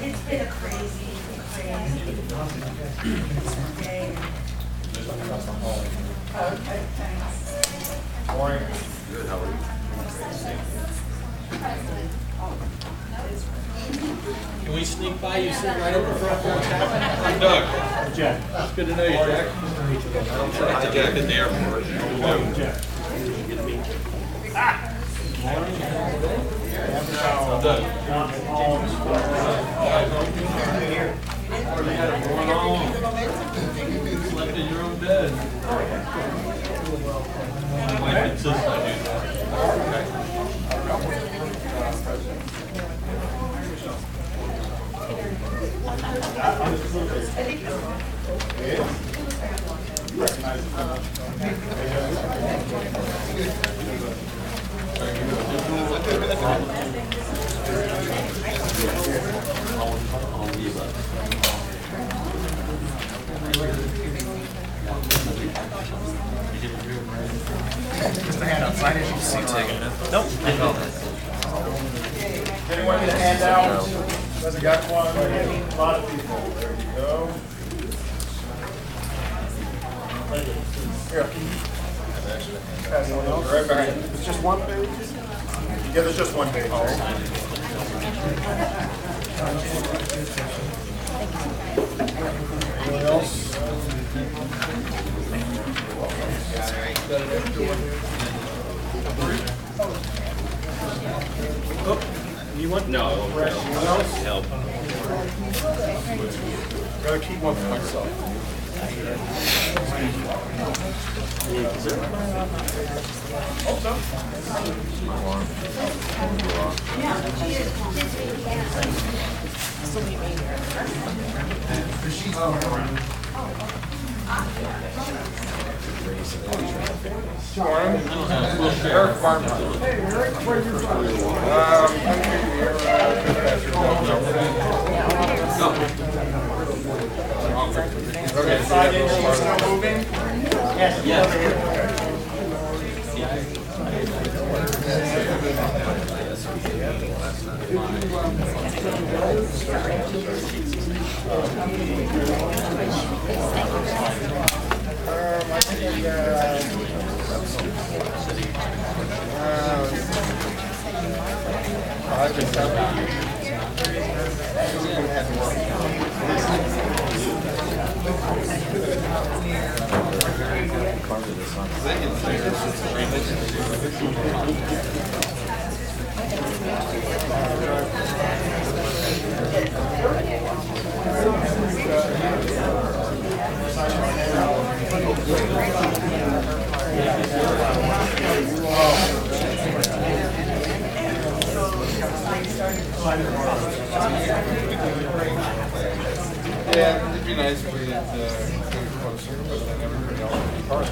It's been a crazy day. Okay, thanks. Morning. Good, how are you? Can we sneak by you, sit right over front what's happening? I'm Doug. Jack. It's good to know you, Jack. Hi, Jack at the airport. Jack. I'm Doug. Going on. Slept in your own bed. My wife insists I do that. Just a hand outside as you see. Nope. Anyone need a handout? Hasn't got one? A lot of people. There you go. Here. Pass one else. Right behind you. It's just one page? Yeah, there's just one page. Anyone else? You want? No, I won't. Anyone else? Help. Gotta keep one for myself. Eric Farmer. Hey, Eric, where are you from? Okay, 5 inches still moving? Yes. I think I can yeah, it'd be nice if we did closer, but then everybody else would be part of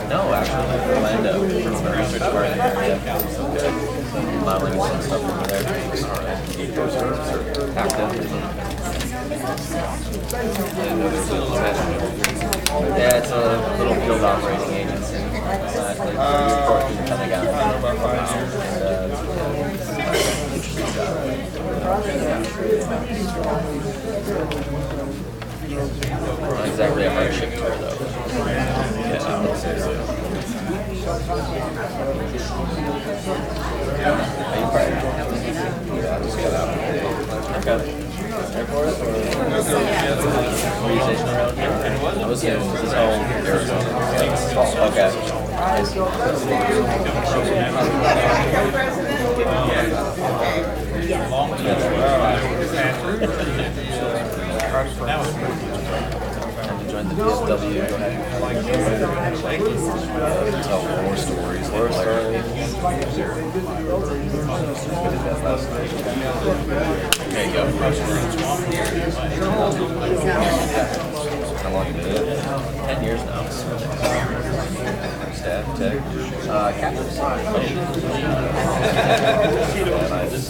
No, actually, Orlando from the research part of the area. So good. Modeling some stuff over there. Active. Yeah, it's a little field operating agency. We report to the Pentagon. about 5 years. Interesting job. Not exactly a hardship tour, though. Are you part? Yeah, I just got out. Okay. Airport or were you stationed around here? I was here. This is home. Arizona. Okay. Join the PSW. Go ahead. Tell 4 stories. 4 stories. There you go. How long you been doing it? 10 years now. Staff, tech, captains. And I just,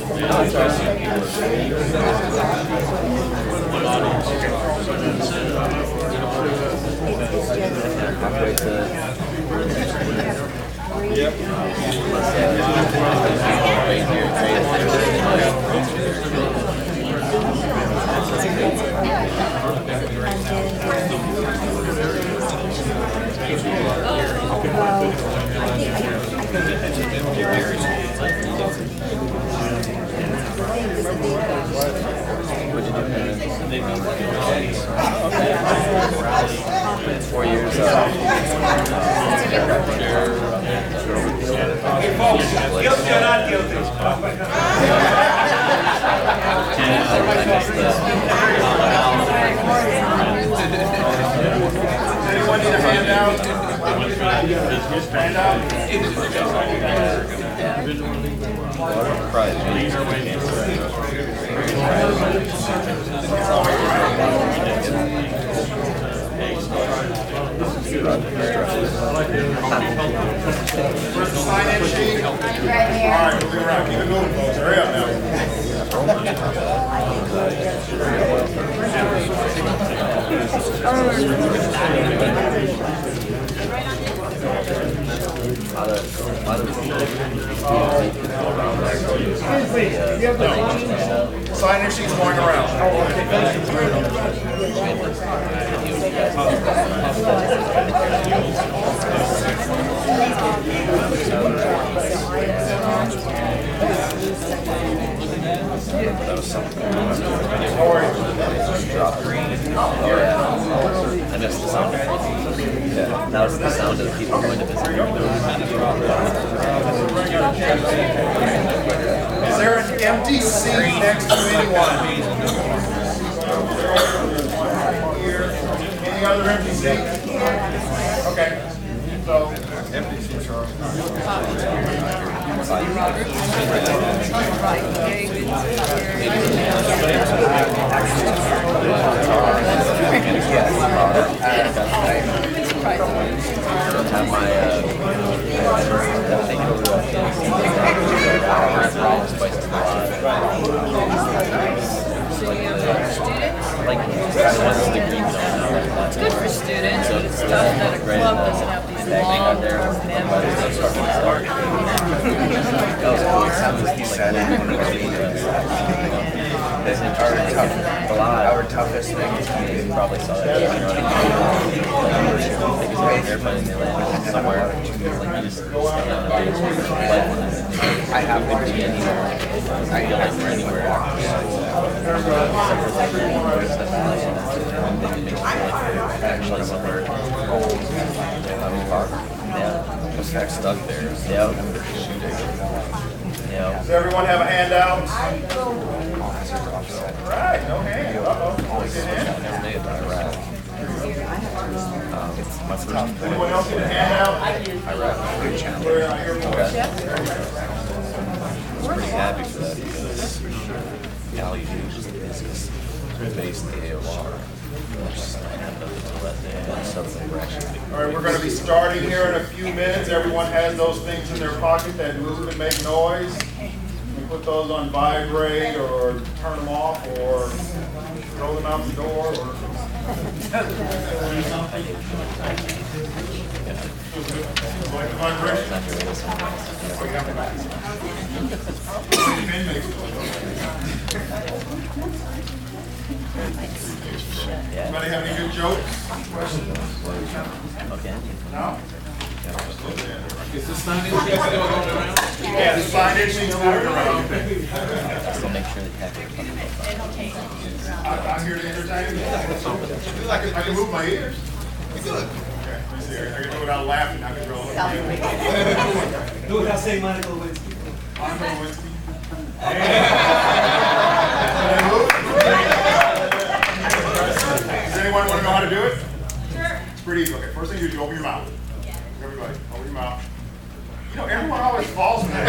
halfway to yep. What'd you do? 4 years. Guilty or not guilty? Anyone need a handout? Where's the sign-in sheet? Right here. All right, moving around. Keep it moving, folks. Hurry up now. Sign-in sheets going around. That was something. Drop green. Oh, yeah. I missed the sound. Yeah, that was the sound of the people going to visit. Is there an empty seat next to anyone? Any other empty seats? Okay. So, empty seats are. Have my It's good for students, but it's tough that a club doesn't have these long members. that was cool. He said it. Our toughest thing is you probably saw that. Airplane, they land somewhere. Like you just stay on the beach. I haven't been anywhere. I feel like we're anywhere. Actually, somewhere cold. Yeah. Just got stuck there. Yeah. Yeah. Does everyone have a handout? Right, no hand. Uh-oh. Never made it by Iraq. It's tough. Anyone else get a handout? Iraq. Good challenge. Where I hear more. I was pretty happy for that because all you do is just base the AOR. All right, we're going to be starting here in a few minutes. Everyone has those things in their pocket that move and make noise. You put those on vibrate or turn them off or throw them out the door. Or like the Yeah. Anybody have any good jokes? Questions? Okay. No? Is this not still going around? Yeah, the signage needs moving around. So make sure that you have your fucking profile. I'm here to entertain you. I can move my ears. Okay, let me see. I can do it without laughing. I can roll it. Do it without saying Monica Lewinsky. Monica Lewinsky. Does anyone want to know how to do it? Sure. It's pretty easy. Okay, first thing you do is you open your mouth. Everybody, open your mouth. You know, everyone always falls in that.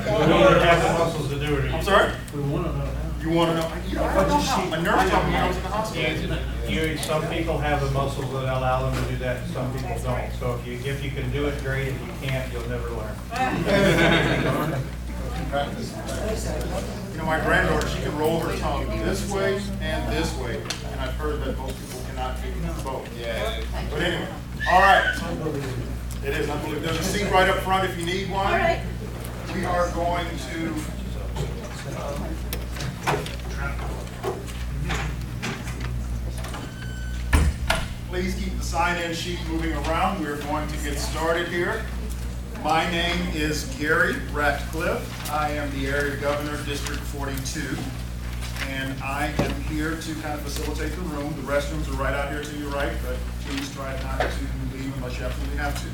We don't have the muscles to do it. I'm sorry? We want to know. You want to know? You know, I don't know how. A nurse told me when I was in the hospital. Some people have the muscles that allow them to do that, and some people don't. So if you can do it, great. If you can't, you'll never learn. Practice. You know, my granddaughter, she can roll her tongue this way and this way, and I've heard that most people cannot do both. Yeah. But anyway, all right. It is unbelievable. There's a seat right up front if you need one. All right. We are going to. Please keep the sign-in sheet moving around. We're going to get started here. My name is Gary Ratcliffe. I am the Area Governor, District 42, and I am here to kind of facilitate the room. The restrooms are right out here to your right, but please try not to leave unless you absolutely have to.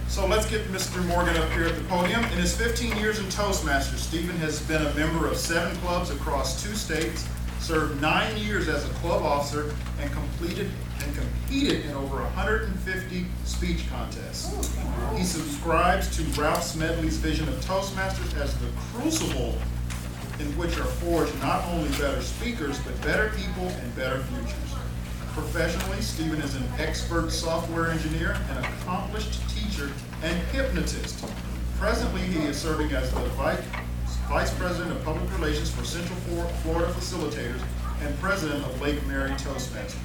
So let's get Mr. Morgan up here at the podium. In his 15 years in Toastmasters, Stephen has been a member of 7 clubs across 2 states, served 9 years as a club officer, and competed in over 150 speech contests. He subscribes to Ralph Smedley's vision of Toastmasters as the crucible in which are forged not only better speakers, but better people and better futures. Professionally, Stephen is an expert software engineer, an accomplished teacher, and hypnotist. Presently, he is serving as the Vice President of Public Relations for Central Florida Facilitators and President of Lake Mary Toastmasters.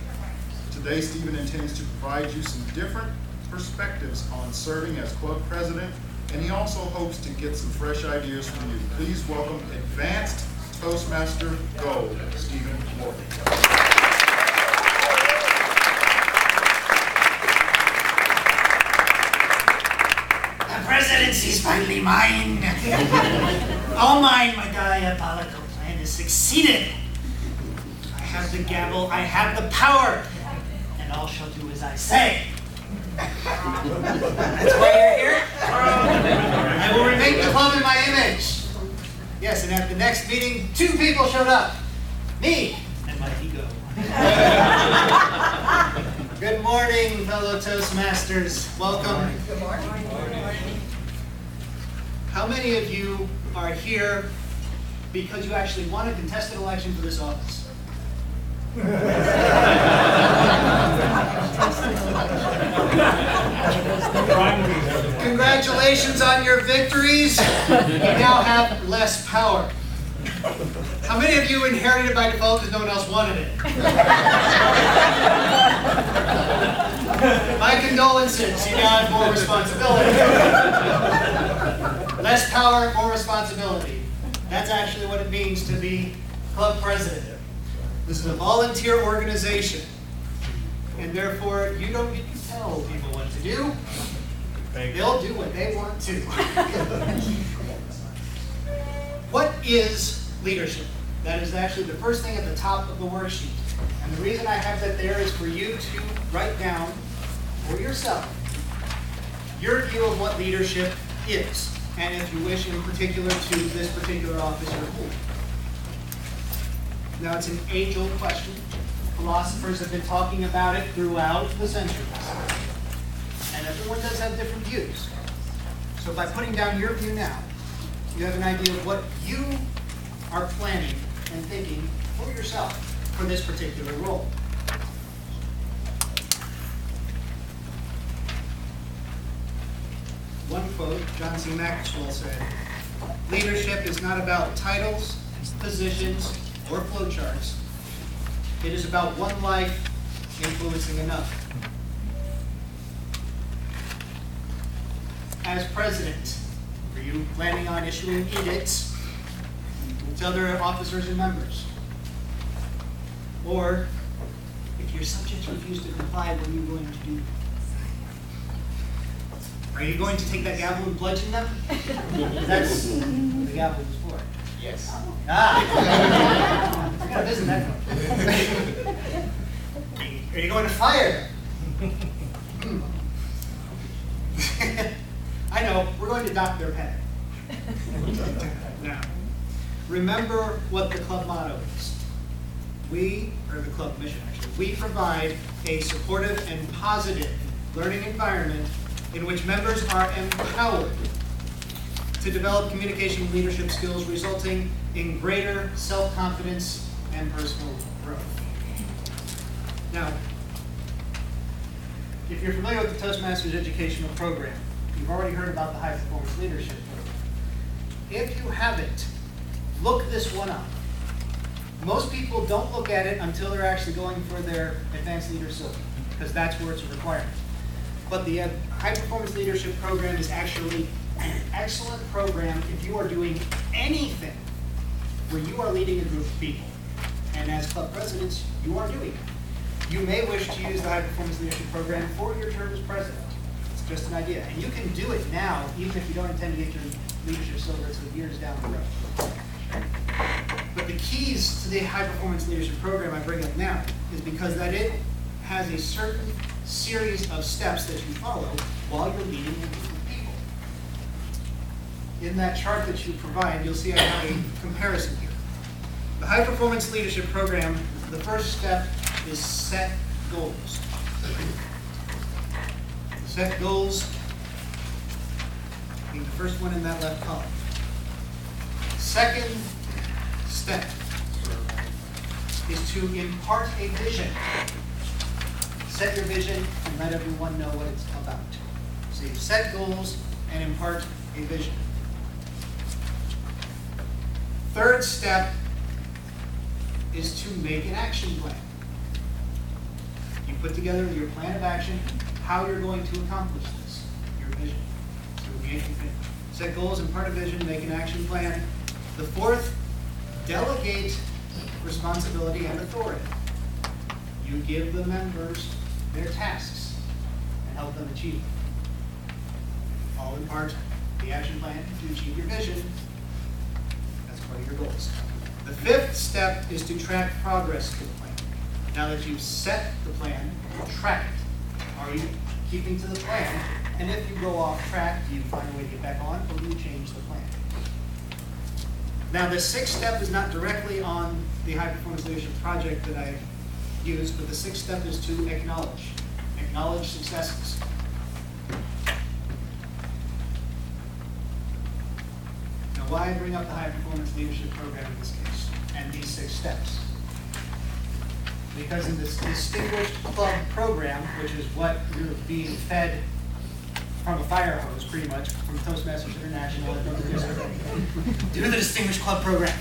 Today, Stephen intends to provide you some different perspectives on serving as club president, and he also hopes to get some fresh ideas from you. Please welcome Advanced Toastmaster Gold, Stephen Morgan. The presidency's finally mine. All mine, my diabolical plan has succeeded. I have the gavel, I have the power, and all shall do as I say. That's why you're here. I will remake the club in my image. Yes, and at the next meeting, 2 people showed up. Me and my ego. Good morning, fellow Toastmasters. Welcome. Good morning. How many of you are here because you actually won a contested election for this office? Congratulations on your victories. You now have less power. How many of you inherited it by default because no one else wanted it? My condolences. You now have more responsibility. Less power, more responsibility. That's actually what it means to be club president. This is a volunteer organization, and therefore you don't get to tell people what to do. They'll do what they want to. What is leadership? That is actually the first thing at the top of the worksheet. And the reason I have that there is for you to write down for yourself your view of what leadership is, and if you wish in particular to this particular office or who. Now, it's an age-old question. Philosophers have been talking about it throughout the centuries. And everyone does have different views. So by putting down your view now, you have an idea of what you are planning and thinking for yourself for this particular role. One quote, John C. Maxwell said, "Leadership is not about titles, positions, or flowcharts. It is about one life influencing another." As president, are you planning on issuing edicts to other officers and members? Or, if your subjects refuse to comply, what are you going to do? Are you going to take that gavel and bludgeon them? That's what the gavel is for. Yes. Ah! I got a business that one. Are you going to fire them? I know, we're going to dock their pay. Now, remember what the club motto is. We, or the club mission actually, we provide a supportive and positive learning environment in which members are empowered to develop communication and leadership skills, resulting in greater self-confidence and personal growth. Now, if you're familiar with the Toastmasters educational program, you've already heard about the High Performance Leadership Program. If you haven't, look this one up. Most people don't look at it until they're actually going for their Advanced Leader Silver, because that's where it's a requirement. But the High Performance Leadership Program is actually an excellent program if you are doing anything where you are leading a group of people. And as club presidents, you are doing it. You may wish to use the High Performance Leadership Program for your term as president. It's just an idea. And you can do it now, even if you don't intend to get your leadership silver until years down the road. But the keys to the High Performance Leadership Program I bring up now is because that it has a certain series of steps that you follow while you're leading a group of people. In that chart that you provide, you'll see I have a comparison here. The High Performance Leadership Program, the first step is set goals. Set goals being the first one in that left column. Second step is to impart a vision. Set your vision and let everyone know what it's about. So you set goals and impart a vision. Third step is to make an action plan. You put together your plan of action, how you're going to accomplish this, your vision. So you set goals, impart a vision, make an action plan. The fourth, delegate responsibility and authority. You give the members their tasks and help them achieve them. All in part the action plan to achieve your vision. That's part of your goals. The fifth step is to track progress to the plan. Now that you've set the plan, track it. Are you keeping to the plan? And if you go off track, do you find a way to get back on, or do you change the plan? Now the sixth step is not directly on the High Performance Leadership Project that I used, but the sixth step is to acknowledge. Acknowledge successes. Now why I bring up the High Performance Leadership Program in this case, and these 6 steps? Because in this distinguished club program, which is what you're being fed from a fire hose, pretty much, from Toastmasters International, do the distinguished club program.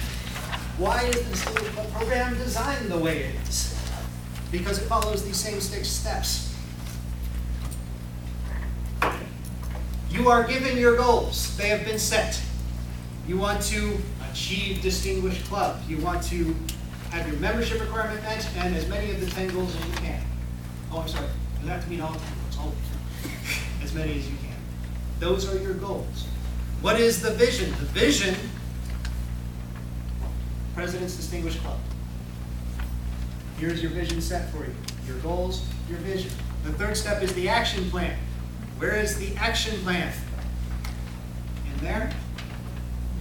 Why is the distinguished club program designed the way it is? Because it follows these same 6 steps. You are given your goals. They have been set. You want to achieve distinguished club. You want to have your membership requirement met and as many of the 10 goals as you can. Oh, I'm sorry. You don't have to meet all 10 goals. Oh, as many as you can. Those are your goals. What is the vision? The vision, President's Distinguished Club. Here's your vision set for you. Your goals, your vision. The third step is the action plan. Where is the action plan? In there.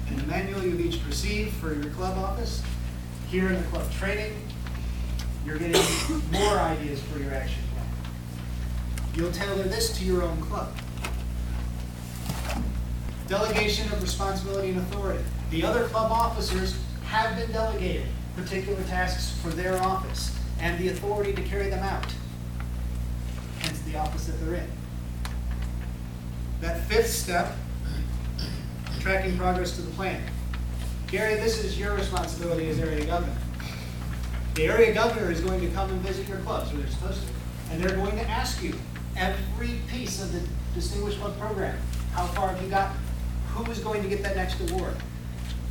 In the manual you've each received for your club office. Here in the club training, you're getting more ideas for your action plan. You'll tailor this to your own club. Delegation of responsibility and authority. The other club officers have been delegated particular tasks for their office and the authority to carry them out. Hence the office that they're in. That fifth step, tracking progress to the plan. Gary, this is your responsibility as area governor. The area governor is going to come and visit your clubs, or they're supposed to, and they're going to ask you every piece of the Distinguished Club program. How far have you gotten? Who is going to get that next award?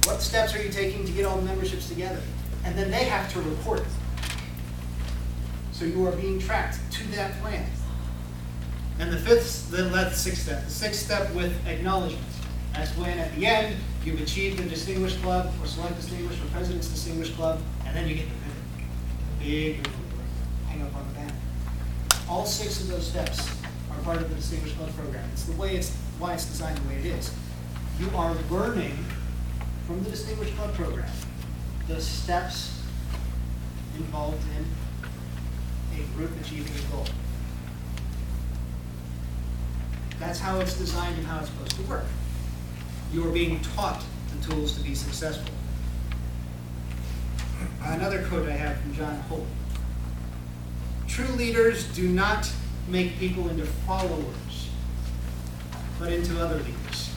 What steps are you taking to get all the memberships together? And then they have to report it. So you are being tracked to that plan. And that's the sixth step. The sixth step with acknowledgement. That's when at the end, you've achieved the Distinguished Club, or Select Distinguished, or President's Distinguished Club, and then you get the ribbon. Big ribbon. Hang up on the banner. All 6 of those steps are part of the Distinguished Club program. It's why it's designed the way it is. You are learning from the Distinguished Club program the steps involved in a group achieving a goal. That's how it's designed and how it's supposed to work. You are being taught the tools to be successful. Another quote I have from John Holt. True leaders do not make people into followers, but into other leaders.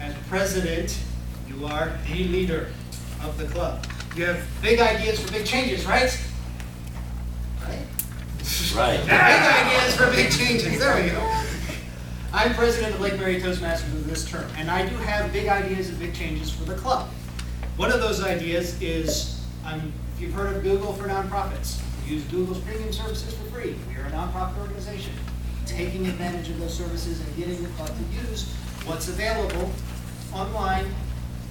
As president, you are the leader of the club. You have big ideas for big changes, right? Right? Right. Big ideas for big changes. There we go. I'm president of Lake Mary Toastmasters of this term, and I do have big ideas and big changes for the club. One of those ideas is, if you've heard of Google for nonprofits, we use Google's premium services for free. We are a nonprofit organization, taking advantage of those services and getting the club to use what's available online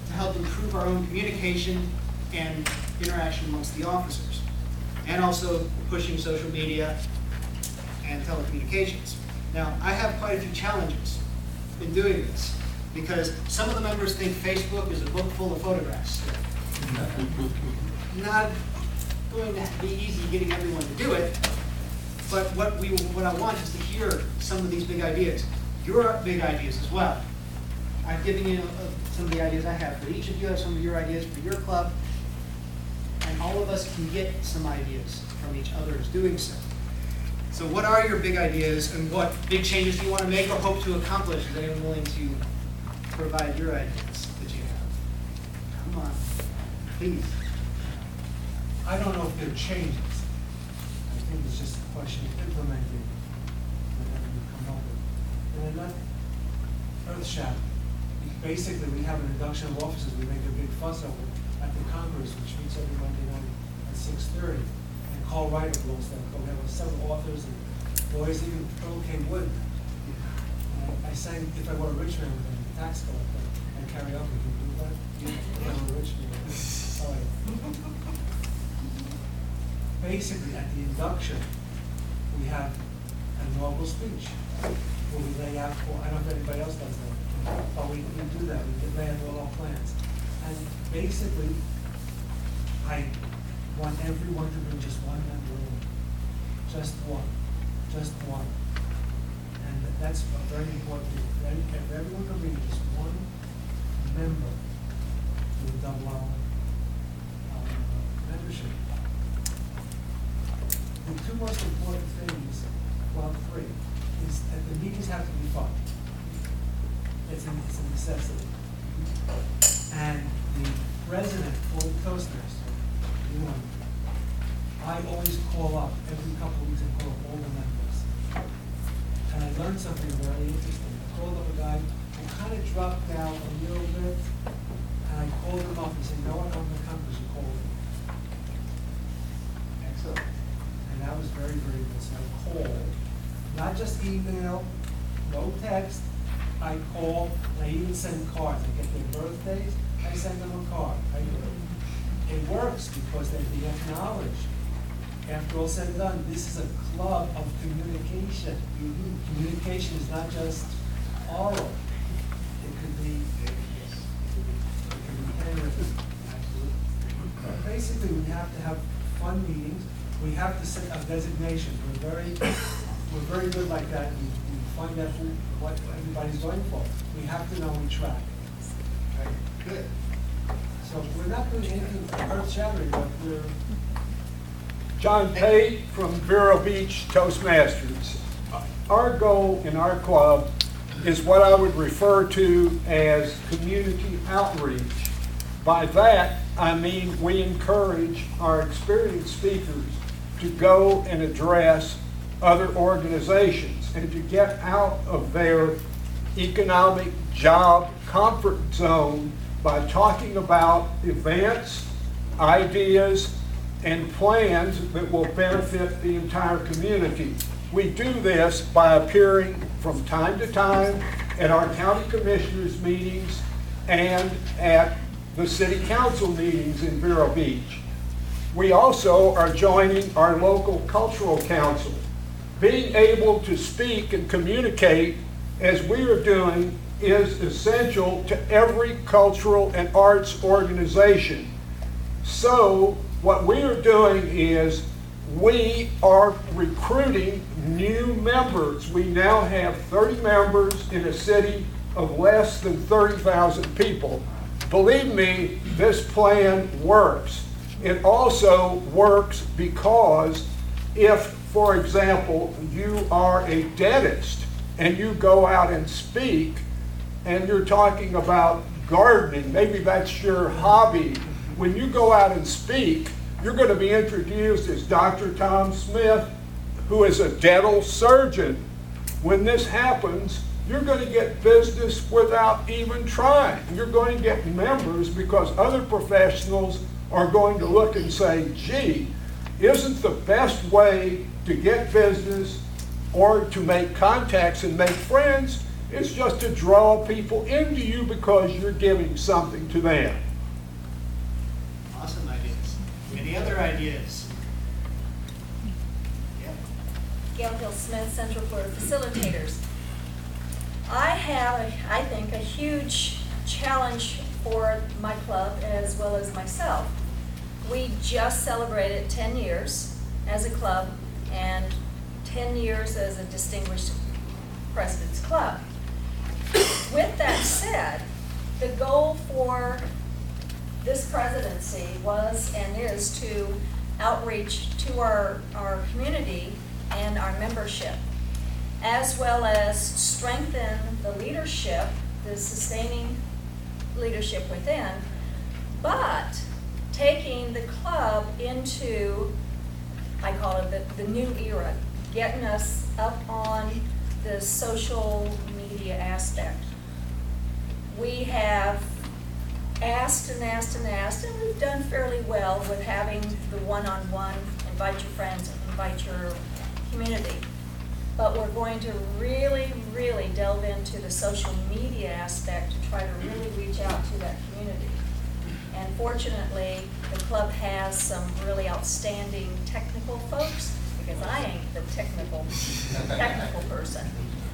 to help improve our own communication and interaction amongst the officers, and also pushing social media and telecommunications. Now, I have quite a few challenges in doing this, because some of the members think Facebook is a book full of photographs. Not going to be easy getting everyone to do it, but what I want is to hear some of these big ideas. Your big ideas as well. I've given you some of the ideas I have, but each of you have some of your ideas for your club, and all of us can get some ideas from each other as doing so. So what are your big ideas, and what big changes do you want to make or hope to accomplish? Is anyone willing to provide your ideas that you have? Come on, please. I don't know if they're changes. I think it's just a question of implementing whatever you come up with. And they're not earth-shattering. Basically, we have an induction of officers we make a big fuss over at the Congress, which meets every Monday night at 6:30. And Carl Ryder belongs to that club. We have several authors and boys, even Earl K. Wood. And I sang If I Were a Rich Man with him, the tax collector, and karaoke. Can you do that? If I Were a Rich Man. All right. Basically, at the induction, we have an inaugural speech where we lay out, I don't know if anybody else does that, but we do that, we lay out all our plans. And basically, I want everyone to bring just one member in, just one. And that's a very important thing. If everyone can bring just one member, we'll double our membership. The 2 most important things, well, 3, is that the meetings have to be fun. It's a necessity. And the president or the Toastmaster, I always call up every couple of weeks and call up all the members. And I learned something very interesting. I called up a guy who kind of dropped down a little bit, and I called him up and said, "No, I'm going to come because you called me." Excellent. And that was very, very good. So I called, not just email, no text. I call, I even send cards. I get their birthdays, I send them a card. It works because they're being acknowledged. After all said and done, this is a club of communication. Communication is not just oral. It could be handwritten. Basically, we have to have fun meetings. We have to set up designations. We're very good like that. We find out what everybody's going for. We have to know we track. Right. Good. So we're not doing anything earth-shattering, but we're. John Pate from Vero Beach Toastmasters. Our goal in our club is what I would refer to as community outreach. By that, I mean we encourage our experienced speakers to go and address other organizations and to get out of their economic job comfort zone by talking about events, ideas, and plans that will benefit the entire community. We do this by appearing from time to time at our county commissioners meetings and at the city council meetings in Vero Beach. We also are joining our local cultural council. Being able to speak and communicate as we are doing is essential to every cultural and arts organization. So what we are doing is we are recruiting new members. We now have 30 members in a city of less than 30,000 people. Believe me, this plan works. It also works because if, for example, you are a dentist and you go out and speak and you're talking about gardening, maybe that's your hobby. When you go out and speak, you're going to be introduced as Dr. Tom Smith, who is a dental surgeon. When this happens, you're going to get business without even trying. You're going to get members because other professionals are going to look and say, gee, isn't the best way to get business or to make contacts and make friends is just to draw people into you because you're giving something to them. Awesome ideas. Any other ideas? Yeah. Gail Hill Smith, Central Florida Facilitators. I have, I think, a huge challenge for my club as well as myself. We just celebrated 10 years as a club and 10 years as a distinguished President's Club. With that said, the goal for this presidency was and is to outreach to our community and our membership, as well as strengthen the leadership, the sustaining leadership within, but taking the club into, I call it the new era, getting us up on the social media aspect. We have asked and asked and asked, and we've done fairly well with having the one-on-one, invite your friends, invite your community. But we're going to really, really delve into the social media aspect to try to really reach out to that community. And fortunately, the club has some really outstanding technical folks, because I ain't the technical person.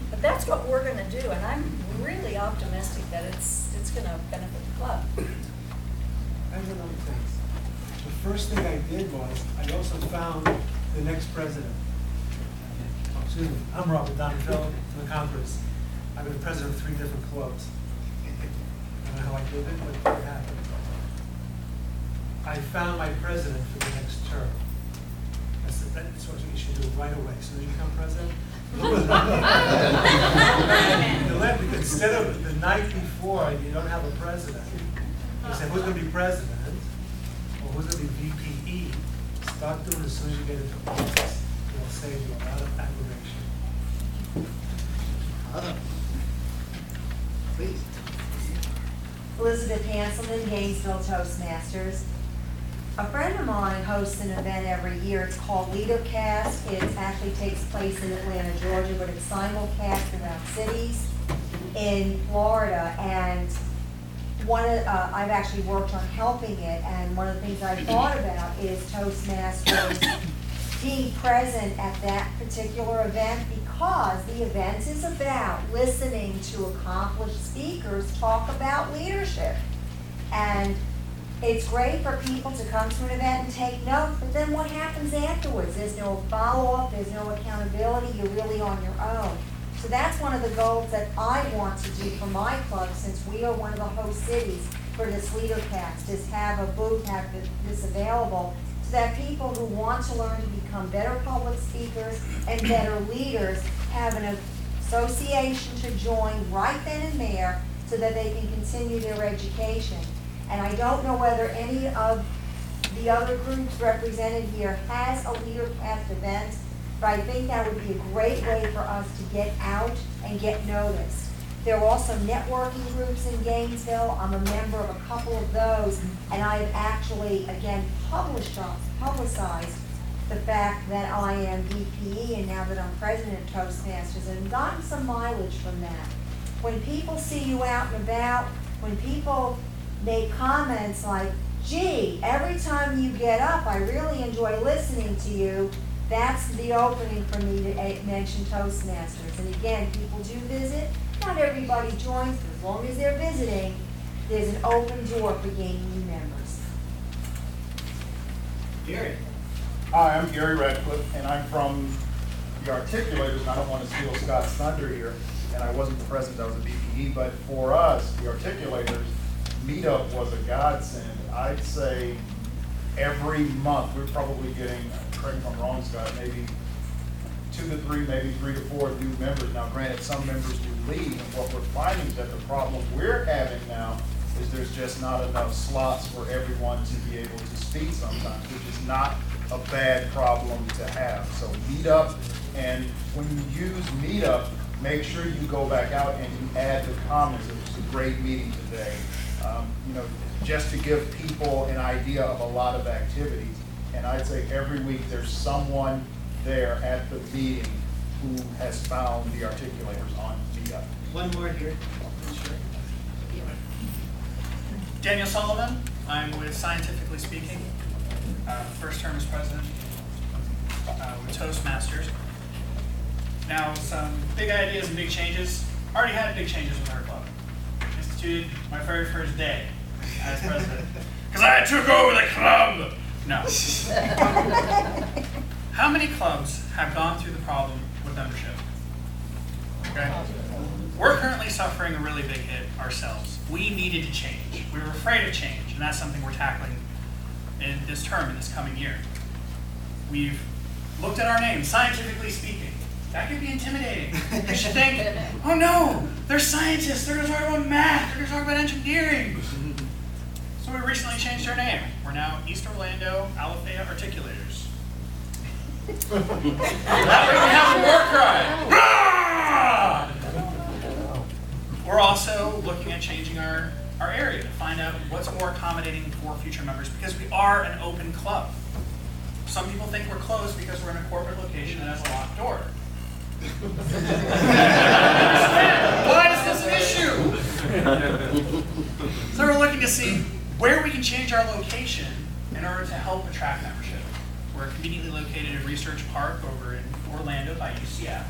But that's what we're going to do, and I'm really optimistic that it's going to benefit the club. I have another thing. The first thing I did was, I also found the next president. Oh, excuse me, I'm Robert Donatello from the Congress. I've been president of 3 different clubs. I don't know how I did it, but it happened. I found my president for the next term. That's what you should do right away, as soon as you become president. Instead of the night before, you don't have a president. You say, who's going to be president? Or who's going to be VPE? Start doing it as soon as you get into office. It'll save you a lot of aggravation. Please. Elizabeth Hanselman, Gainesville Toastmasters. A friend of mine hosts an event every year. It's called LeaderCast. It actually takes place in Atlanta, Georgia, but it's simulcast around cities in Florida. And I've actually worked on helping it, and one of the things I thought about is Toastmasters being present at that particular event, because the event is about listening to accomplished speakers talk about leadership. And it's great for people to come to an event and take notes, but then what happens afterwards? There's no follow-up, there's no accountability, you're really on your own. So that's one of the goals that I want to do for my club, since we are one of the host cities for this LeaderCast, is have a booth, have this available, so that people who want to learn to become better public speakers and better leaders have an association to join right then and there, so that they can continue their education. And I don't know whether any of the other groups represented here has a LeaderCast event, but I think that would be a great way for us to get out and get noticed. There are also networking groups in Gainesville. I'm a member of a couple of those, and I've actually, again, publicized the fact that I am VPE and now that I'm president of Toastmasters, and gotten some mileage from that. When people see you out and about, when people make comments like, gee, every time you get up, I really enjoy listening to you, that's the opening for me to mention Toastmasters. And again, people do visit. Not everybody joins, but as long as they're visiting, there's an open door for gaining new members. Gary? Hi, I'm Gary Radcliffe, and I'm from the Articulators, and I don't want to steal Scott's thunder here, and I wasn't the president, I was a VPE, but for us, the Articulators, meetup was a godsend. I'd say every month, we're probably getting, correct me if I'm wrong, Scott, maybe 2 to 3, maybe 3 to 4 new members. Now granted, some members do leave, and what we're finding is that the problem we're having now is there's just not enough slots for everyone to be able to speak sometimes, which is not a bad problem to have. So Meetup, and when you use Meetup, make sure you go back out and you add the comments. It was a great meeting today. You know, just to give people an idea of a lot of activities. And I'd say every week there's someone there at the meeting who has found the Articulators on Meetup. One more here. Daniel Sullivan. I'm with Scientifically Speaking. First term as president with Toastmasters. Now, some big ideas and big changes. Already had big changes with our club. Instituted my very first day as president. Because I took over the club! No. How many clubs have gone through the problem with membership? Okay. We're currently suffering a really big hit ourselves. We needed to change. We were afraid of change, and that's something we're tackling in this term, in this coming year. We've looked at our name, Scientifically Speaking. That could be intimidating. You should think, oh no, they're scientists, they're going to talk about math, they're going to talk about engineering. So we recently changed our name. We're now East Orlando Alafaya Articulators. That way we have a war cry. We're also looking at changing our area to find out what's more accommodating for future members, because we are an open club. Some people think we're closed because we're in a corporate location that has a locked door. Why is this an issue? So we're looking to see where we can change our location in order to help attract membership. We're conveniently located in Research Park over in Orlando by UCF.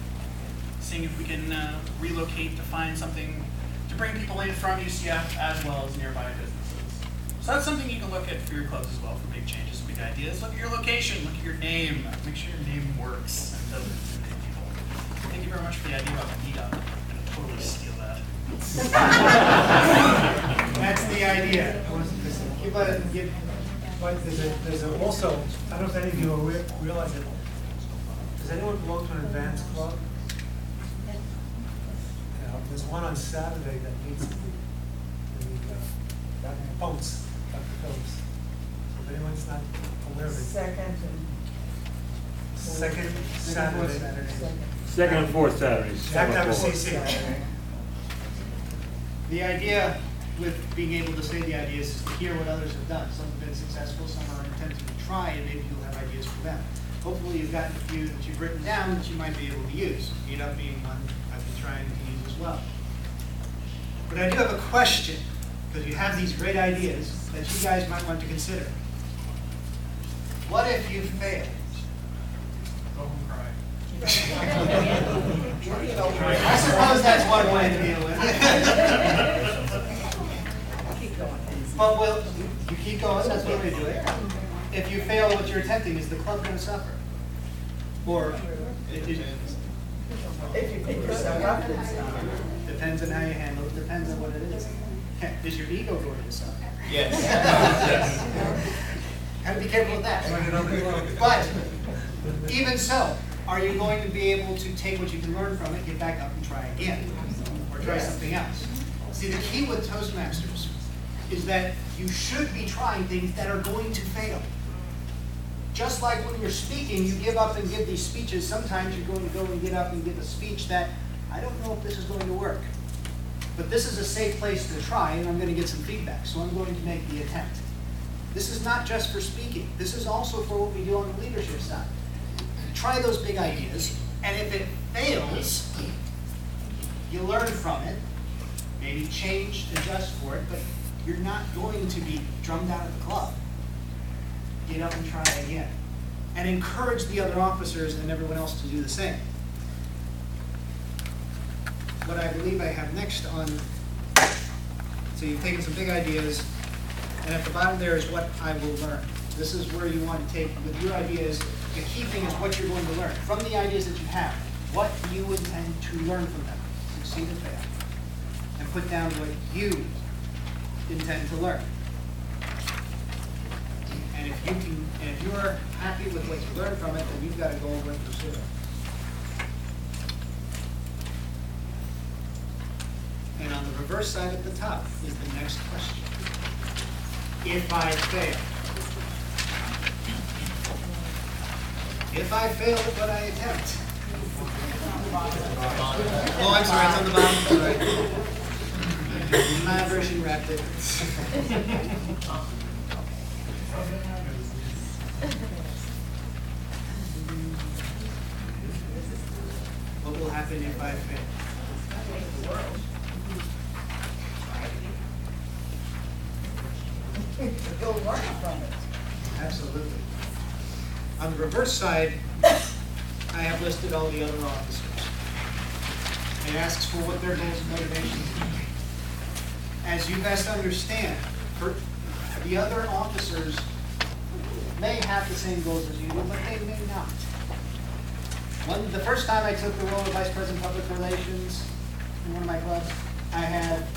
Seeing if we can relocate to find something to bring people in from UCF as well as nearby businesses. So that's something you can look at for your clubs as well for big changes, big ideas. Look at your location, look at your name, make sure your name works and doesn't intimidate people. Thank you very much for the idea about the meetup. I'm going to totally steal that. That's the idea. But there's also, I don't know if any of you realize it, does anyone belong to an advanced club? There's one on Saturday that needs to be, boats, Dr. Phillips. So if anyone's not aware of it. Second Saturday. Second and fourth Saturdays. You have to have a CC. The idea with being able to say the ideas is to hear what others have done. Some have been successful, some are attempting to try, and maybe you'll have ideas for them. Hopefully you've gotten a few that you've written down that you might be able to use. Meetup being one I've been trying to use as well. But I do have a question, because you have these great ideas that you guys might want to consider. What if you failed? Go home and cry. I suppose that's one way to deal with it. But you keep going, that's one way to do it. If you fail what you're attempting, is the club going to suffer? Or it depends. If you pick yourself up, it's not. Depends on how you handle it, depends on what it is. Is your ego going to suffer? Yes. Have to be careful with that. But even so, are you going to be able to take what you can learn from it, get back up and try again? Or try something else? See, the key with Toastmasters is that you should be trying things that are going to fail. Just like when you're speaking, you give up and give these speeches. Sometimes you're going to go and get up and give a speech that, I don't know if this is going to work. But this is a safe place to try, and I'm going to get some feedback, so I'm going to make the attempt. This is not just for speaking. This is also for what we do on the leadership side. Try those big ideas, and if it fails, you learn from it, maybe change, adjust for it, but you're not going to be drummed out of the club. Get up and try again. And encourage the other officers and everyone else to do the same. What I believe I have next on, so you've taken some big ideas, and at the bottom there is what I will learn. This is where you want to take, with your ideas, the key thing is what you're going to learn. From the ideas that you have, what do you intend to learn from them? Succeed or fail. And put down what you intend to learn. And if you can, and if you are happy with what you learned from it, then you've got to go over and pursue it. And on the reverse side at the top is the next question. If I fail. If I fail at what I attempt. Oh, I'm sorry, it's on the bottom. Sorry. My version wrapped it. What will happen if I fail? You'll learn from it. Absolutely. On the reverse side, I have listed all the other officers. It asks for what their goals and motivations are. As you best understand, the other officers may have the same goals as you do, but they may not. The first time I took the role of Vice President of Public Relations in one of my clubs, I had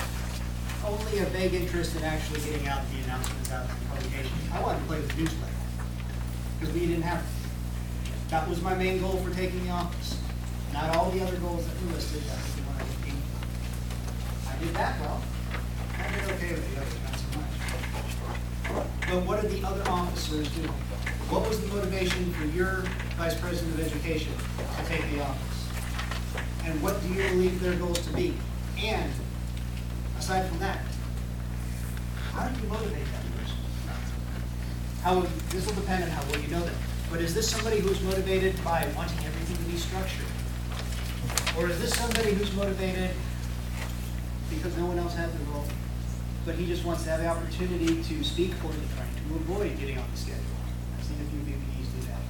only a vague interest in actually getting out the announcements out to the publication. I wanted to play with the newsletter because we didn't have it. That was my main goal for taking the office. Not all the other goals that were listed, that was the one I was aiming for. I did that well. I did okay with the others, not so much. But what did the other officers do? What was the motivation for your Vice President of Education to take the office? And what do you believe their goals to be? And aside from that, how do you motivate that person? This will depend on how well you know them. But is this somebody who's motivated by wanting everything to be structured? Or is this somebody who's motivated because no one else has the role, but he just wants to have the opportunity to speak for the train, to avoid getting off the schedule? I've seen a few BPDs do that.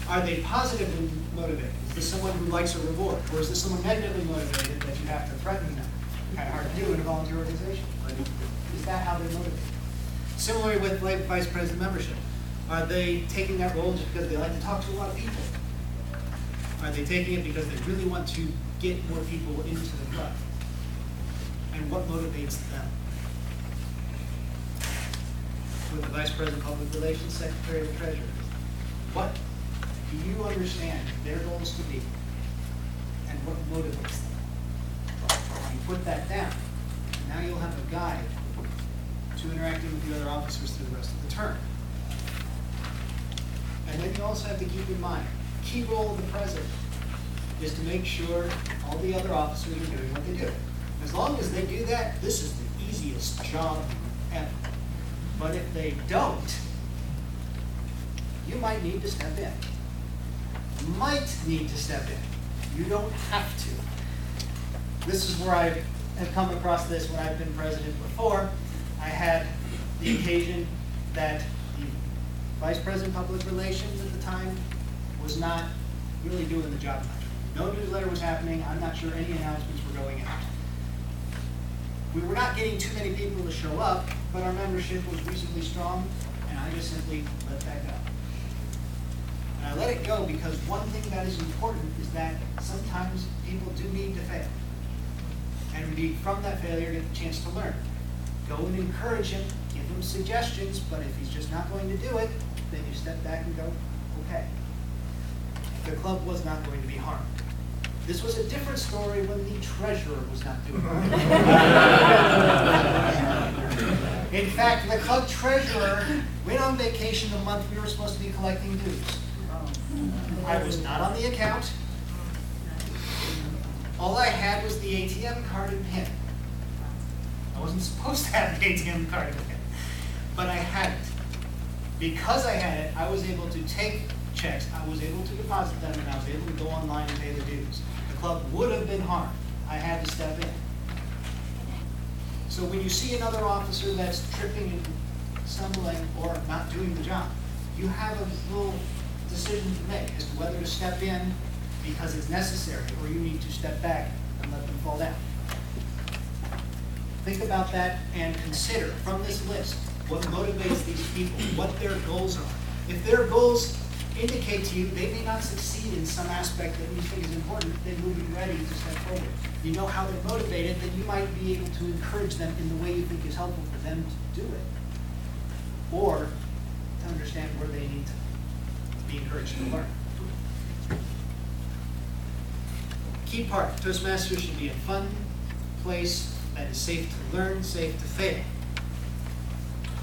Are they positively motivated? Is this someone who likes a reward? Or is this someone negatively motivated that you have to threaten them? Kind of hard to do in a volunteer organization. But is that how they're motivated? Similarly with Vice President membership. Are they taking that role just because they like to talk to a lot of people? Are they taking it because they really want to get more people into the club? And what motivates them? With the Vice President of Public Relations, Secretary of the Treasurer, what do you understand their goals to be? And what motivates them? You put that down, and now you'll have a guide to interacting with the other officers through the rest of the term. And then you also have to keep in mind, the key role of the president is to make sure all the other officers are doing what they do. As long as they do that, this is the easiest job ever. But if they don't, you might need to step in. Might need to step in. You don't have to. This is where I have come across this when I've been president before. I had the occasion that the Vice President of Public Relations at the time was not really doing the job much. No newsletter was happening. I'm not sure any announcements were going out. We were not getting too many people to show up, but our membership was reasonably strong, and I just simply let that go. And I let it go because one thing that is important is that sometimes people do need to fail. And from that failure, get the chance to learn. Go and encourage him, give him suggestions, but if he's just not going to do it, then you step back and go, okay. The club was not going to be harmed. This was a different story when the treasurer was not doing it. In fact, the club treasurer went on vacation the month we were supposed to be collecting dues. I was not on the account. All I had was the ATM card and PIN. I wasn't supposed to have the ATM card and PIN, but I had it. Because I had it, I was able to take checks, I was able to deposit them, and I was able to go online and pay the dues. The club would have been harmed. I had to step in. So when you see another officer that's tripping and stumbling or not doing the job, you have a little decision to make as to whether to step in because it's necessary, or you need to step back and let them fall down. Think about that and consider from this list what motivates these people, what their goals are. If their goals indicate to you they may not succeed in some aspect that you think is important, then you'll be ready to step forward. You know how they're motivated, then you might be able to encourage them in the way you think is helpful for them to do it. Or to understand where they need to be encouraged to learn. Key part, Toastmasters should be a fun place that is safe to learn, safe to fail.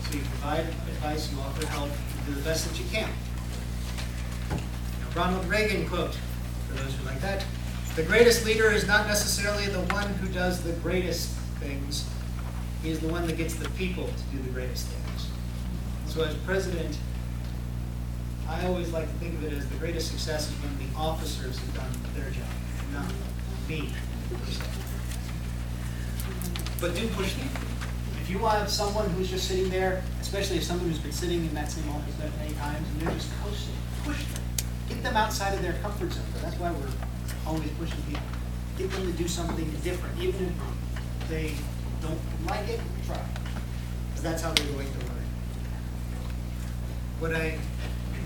So you provide advice, you offer help, you do the best that you can. Now, Ronald Reagan quote, for those who like that, "The greatest leader is not necessarily the one who does the greatest things, he is the one that gets the people to do the greatest things." So as president, I always like to think of it as the greatest success is when the officers have done their job, not me, per se. But do push them. If you want someone who's just sitting there, especially if someone who's been sitting in that same office that many times and they're just coasting, push them. Get them outside of their comfort zone. That's why we're always pushing people. Get them to do something different. Even if they don't like it, try. Because that's how they're going to learn.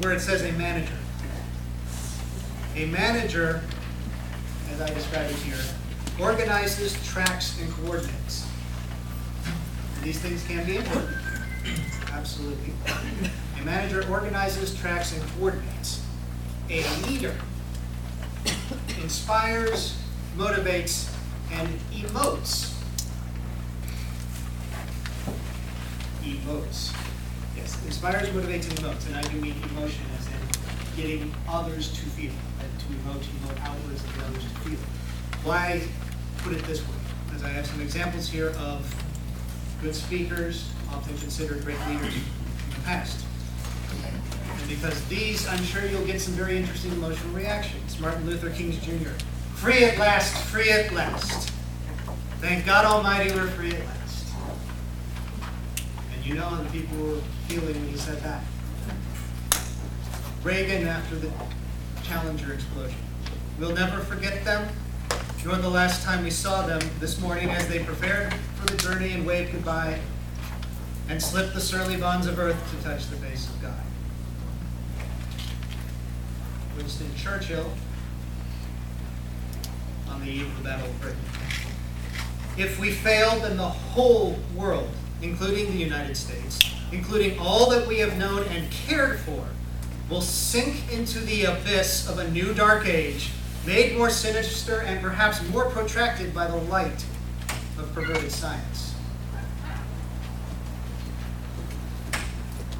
Where it says a manager. A manager, as I described it here, organizes, tracks, and coordinates. These things can be important. Absolutely. A manager organizes, tracks, and coordinates. A leader inspires, motivates, and emotes. Emotes. Yes, inspires, motivates, and emotes. And I do mean emotion as in getting others to feel. And to emote outwards and get others to feel. Why put it this way? As I have some examples here of good speakers, often considered great leaders in the past. And because these, I'm sure you'll get some very interesting emotional reactions. Martin Luther King Jr. Free at last, free at last. Thank God Almighty we're free at last. And you know how the people were feeling when he said that. Reagan after the Challenger explosion. We'll never forget them, nor the last time we saw them this morning as they prepared for the journey and waved goodbye and slipped the surly bonds of earth to touch the face of God. Winston Churchill, on the eve of the Battle of Britain. If we fail, then the whole world, including the United States, including all that we have known and cared for, will sink into the abyss of a new dark age, made more sinister and perhaps more protracted by the light of perverted science.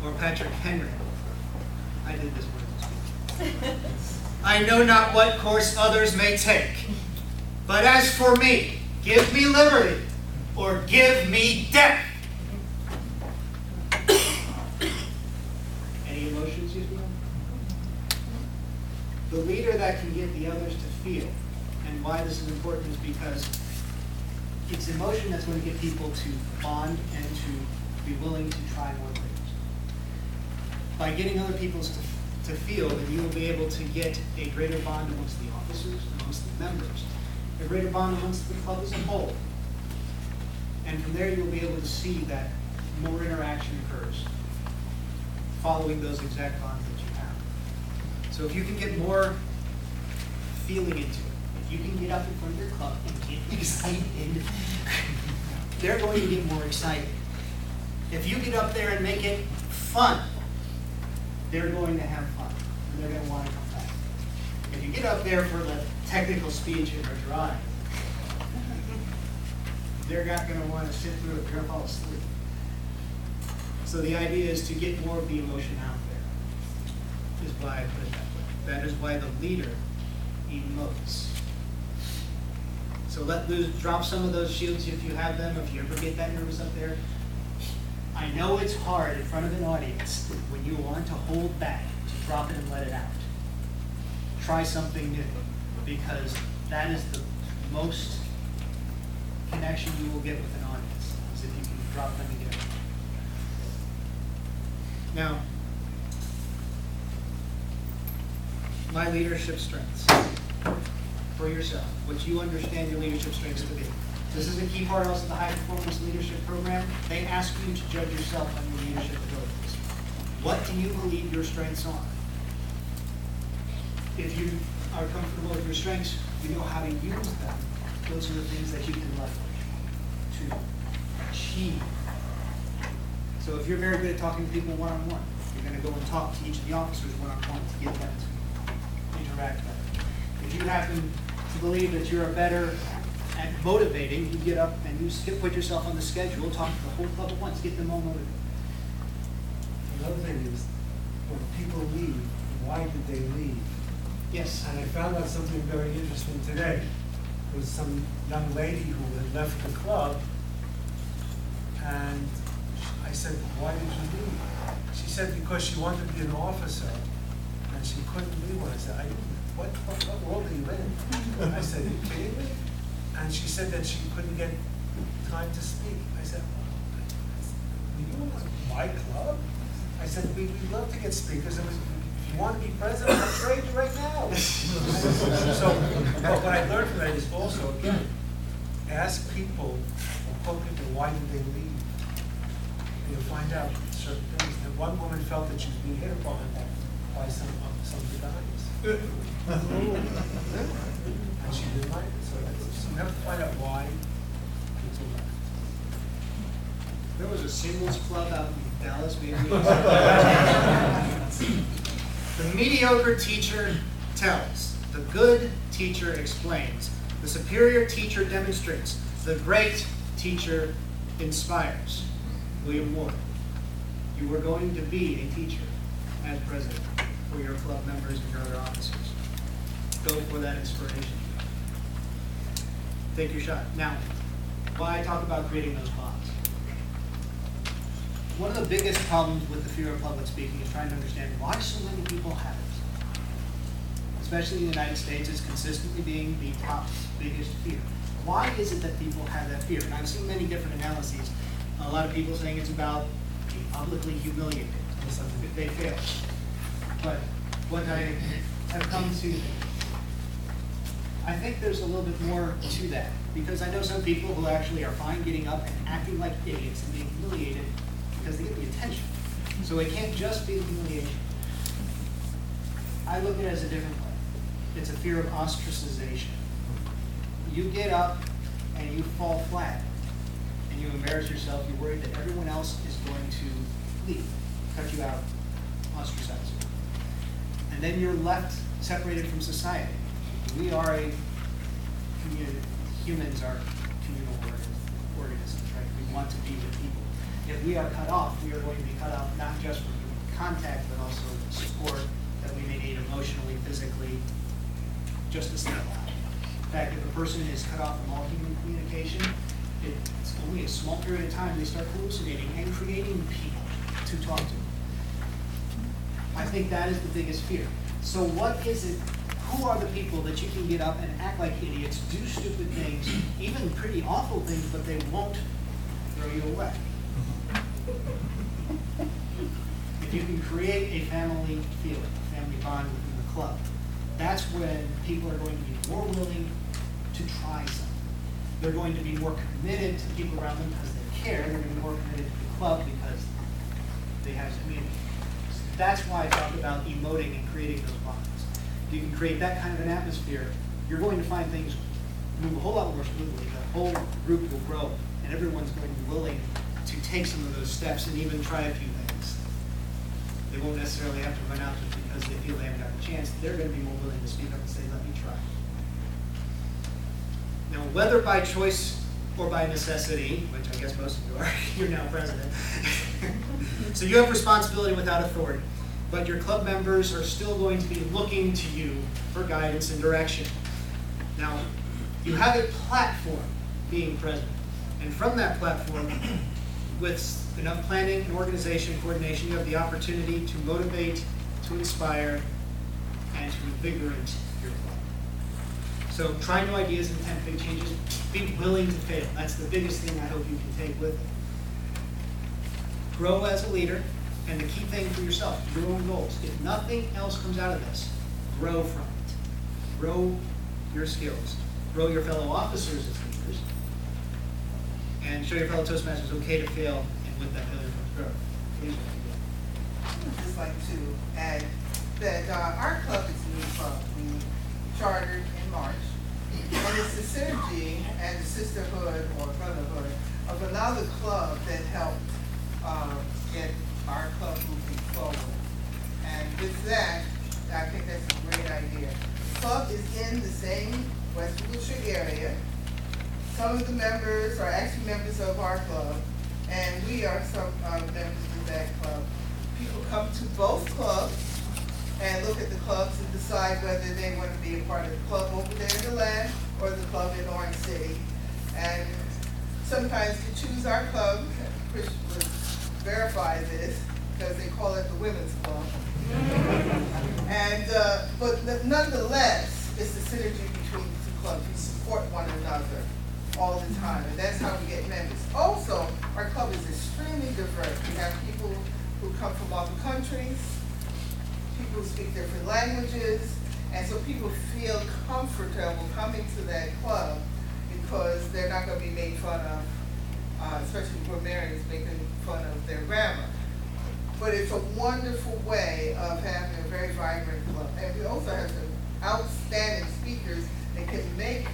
Or Patrick Henry. I did this one. I know not what course others may take, but as for me, give me liberty or give me death. Any emotions you feel? The leader that can get the others to feel, and why this is important is because it's emotion that's going to get people to bond and to be willing to try more things. By getting other people to feel, then you will be able to get a greater bond amongst the officers, amongst the members, a greater bond amongst the club as a whole. And from there you will be able to see that more interaction occurs following those exact bonds that you have. So if you can get more feeling into it, if you can get up in front of your club and get excited, they're going to get more excited. If you get up there and make it fun, they're going to have fun, and they're going to want to come back. If you get up there for the technical speech or drive, they're not going to want to sit through it, they're going to fall asleep. So the idea is to get more of the emotion out there, is why I put it that way. That is why the leader emotes. So drop some of those shields if you have them, if you ever get that nervous up there. I know it's hard in front of an audience when you want to hold back, to drop it and let it out. Try something new, because that is the most connection you will get with an audience, is if you can drop them again. Now, my leadership strengths for yourself, what you understand your leadership strengths to be. This is a key part also of the high performance leadership program. They ask you to judge yourself on your leadership abilities. What do you believe your strengths are? If you are comfortable with your strengths, you know how to use them. Those are the things that you can leverage to achieve. So if you're very good at talking to people one-on-one, you're going to go and talk to each of the officers one-on-one to get them to interact better. If you happen to believe that you're better at motivating, you get up and you put yourself on the schedule, talk to the whole club at once, get them all motivated. Another thing is, when people leave, why did they leave? Yes. And I found out something very interesting today. There was some young lady who had left the club, and I said, why did you leave? She said because she wanted to be an officer, and she couldn't be one. I said, what world are you in? I said, are you kidding me? And she said that she couldn't get time to speak. I said, are you in my club? I said, we'd love to get speakers. If you want to be president, I'll trade you right now. So, but what I learned from that is also, again, ask people, or quote people, why did they leave? And you'll find out certain things. And one woman felt that she was being hit upon by some of the guys. And she didn't like it. So you have to find out why people left. There was a singles club out in Dallas, maybe. The mediocre teacher tells. The good teacher explains. The superior teacher demonstrates. The great teacher inspires. William Ward. You are going to be a teacher as president for your club members and your other officers. Go for that inspiration. Take your shot. Now, why I talk about creating those bonds. One of the biggest problems with the fear of public speaking is trying to understand why so many people have it. Especially in the United States, it's consistently being the top biggest fear. Why is it that people have that fear? And I've seen many different analyses. A lot of people saying it's about being publicly humiliated. They fail. But what I have come to, I think there's a little bit more to that. Because I know some people who actually are fine getting up and acting like idiots and being humiliated because they get the attention. So it can't just be the humiliation. I look at it as a different way. It's a fear of ostracization. You get up and you fall flat and you embarrass yourself. You're worried that everyone else is going to leave, cut you out, ostracize you. And then you're left separated from society. We are a community. Humans are communal organisms, right? We want to be with people. If we are cut off, we are going to be cut off not just from contact, but also support that we may need emotionally, physically, just to stay alive. In fact, if a person is cut off from all human communication, it's only a small period of time they start hallucinating and creating people to talk to. I think that is the biggest fear. So what is it? Who are the people that you can get up and act like idiots, do stupid things, even pretty awful things, but they won't throw you away? If you can create a family feeling, a family bond within the club, that's when people are going to be more willing to try something. They're going to be more committed to people around them because they care. They're going to be more committed to the club because they have community. So that's why I talk about emoting and creating those bonds. If you can create that kind of an atmosphere, you're going to find things move a whole lot more smoothly. The whole group will grow, and everyone's going to be willing to take some of those steps and even try a few things. They won't necessarily have to run out just because they feel they haven't got a chance. They're going to be more willing to speak up and say, let me try. Now, whether by choice or by necessity, which I guess most of you are, you're now president. So you have responsibility without authority. But your club members are still going to be looking to you for guidance and direction. Now, You have a platform being president. And from that platform, with enough planning and organization, coordination, you have the opportunity to motivate, to inspire, and to invigorate your club. So try new ideas and attempt big changes. Be willing to fail. That's the biggest thing I hope you can take with it. Grow as a leader, and the key thing for yourself, your own goals. If nothing else comes out of this, grow from it. Grow your skills. Grow your fellow officers as leaders. And show your fellow Toastmasters it's okay to fail, and with that failure comes growth. Please. I would just like to add that our club is a new club. We chartered in March. And it's the synergy and the sisterhood or brotherhood of another club that helped get our club moving forward. And with that, I think that's a great idea. The club is in the same West Wilshire area. Some of the members are actually members of our club, and we are some members of that club. People come to both clubs and look at the clubs and decide whether they want to be a part of the club over there in the land or the club in Orange City. And sometimes to choose our club, Chris would verify this, because they call it the women's club. And but nonetheless, it's the synergy between the two clubs. We support one another all the time, and that's how we get members. Also, our club is extremely diverse. We have people who come from other countries, people who speak different languages, and so people feel comfortable coming to that club because they're not going to be made fun of, especially grammarians making fun of their grammar. But it's a wonderful way of having a very vibrant club. And we also have some outstanding speakers that can make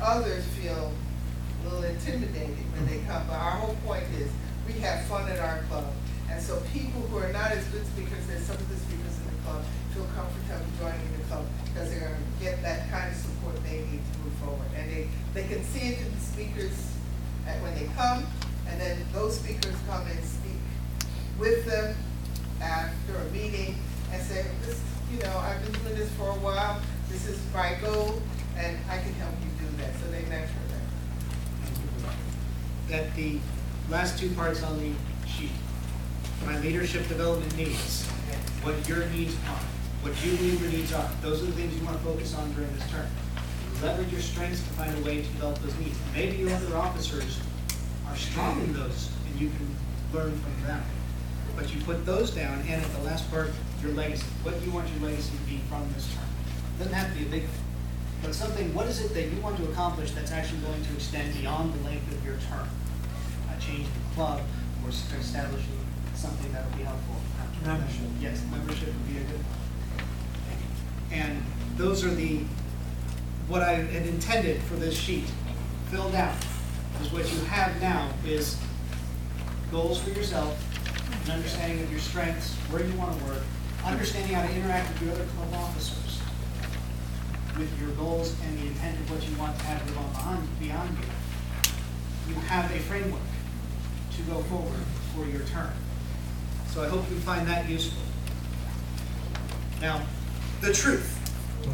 others feel a little intimidated when they come. But our whole point is we have fun at our club. And so people who are not as good speakers as some of the speakers in the club feel comfortable joining the club because they're going to get that kind of support they need to move forward. And they can see it in the speakers when they come, and then those speakers come and speak with them after a meeting and say, this, I've been doing this for a while, this is my goal, and I can help you do that. So they mentor them. That the last two parts on the sheet, my leadership development needs, what your needs are, what you believe your needs are, those are the things you want to focus on during this term. Leverage your strengths to find a way to develop those needs. Maybe your other officers are strong in those, and you can learn from them. But you put those down, and at the last part, your legacy. What do you want your legacy to be from this term? It doesn't have to be a big thing, but something, what is it that you want to accomplish that's actually going to extend beyond the length of your term? A change in the club, or establishing something that will be helpful. Membership. Yes, membership would be a good one. And those are what I had intended for this sheet, filled out, is what you have now is goals for yourself, an understanding of your strengths, where you want to work, understanding how to interact with your other club officers, with your goals and the intent of what you want to have live on beyond you. You have a framework to go forward for your term. So I hope you find that useful. Now, the truth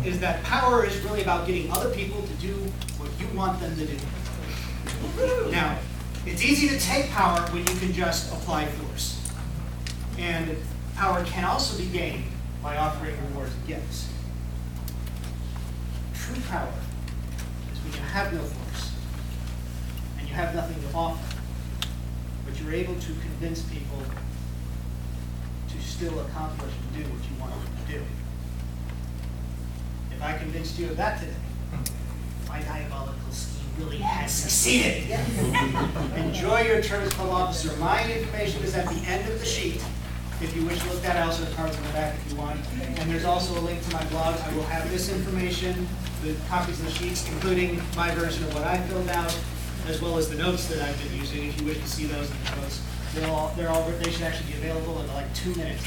is that power is really about getting other people to do what you want them to do. Now, it's easy to take power when you can just apply force. And power can also be gained by offering rewards and gifts. True power is when you have no force and you have nothing to offer, but you're able to convince people to still accomplish and do what you want them to do. If I convinced you of that today, my diabolical scheme really has succeeded. Enjoy your term as club officer. My information is at the end of the sheet. If you wish to look at it, I also have cards in the back if you want. And there's also a link to my blog. I will have this information, the copies of the sheets, including my version of what I filled out, as well as the notes that I've been using. If you wish to see those in the notes, they should actually be available in like 2 minutes.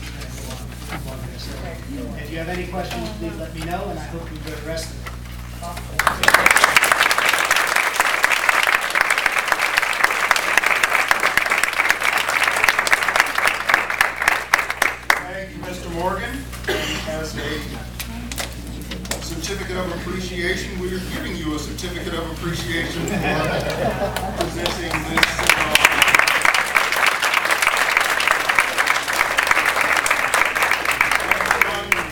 So if you have any questions, please let me know, and I hope you enjoy the rest of it. Thank you, Mr. Morgan. As a certificate of appreciation, we're giving you a certificate of appreciation for presenting this.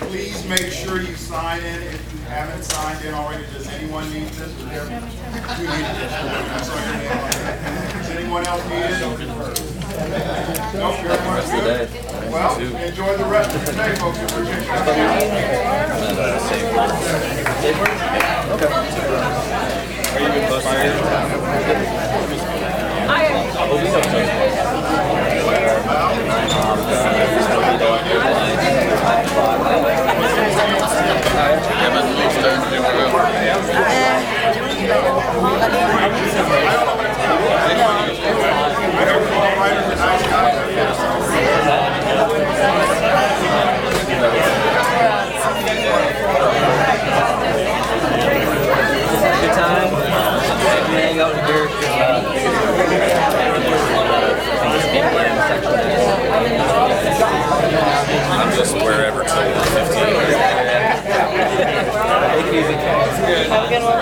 Please make sure you sign in if you haven't signed in already. Does anyone need this? You need it. I saw your name on there. Does anyone else need it? Nope, everyone's good. Well, enjoy the rest of the day, folks. We appreciate you. Are you good close to here? Good time. Hang out here. I'm just wherever till 15. Take it easy. Good. Have a good one.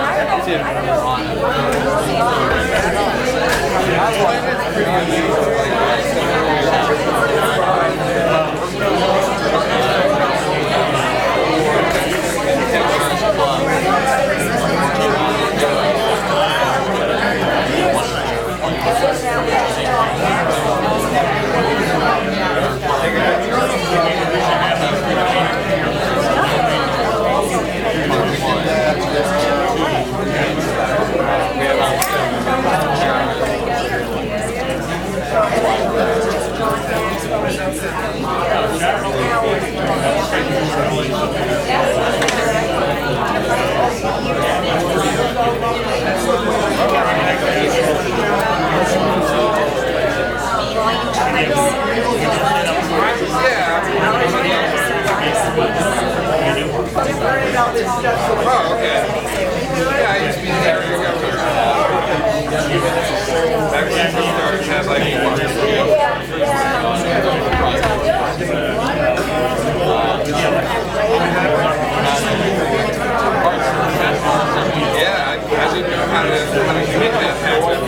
Oh, okay. Yeah, I used to be there. Back when I started, had like yeah, I didn't know how to make that happen.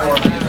Well,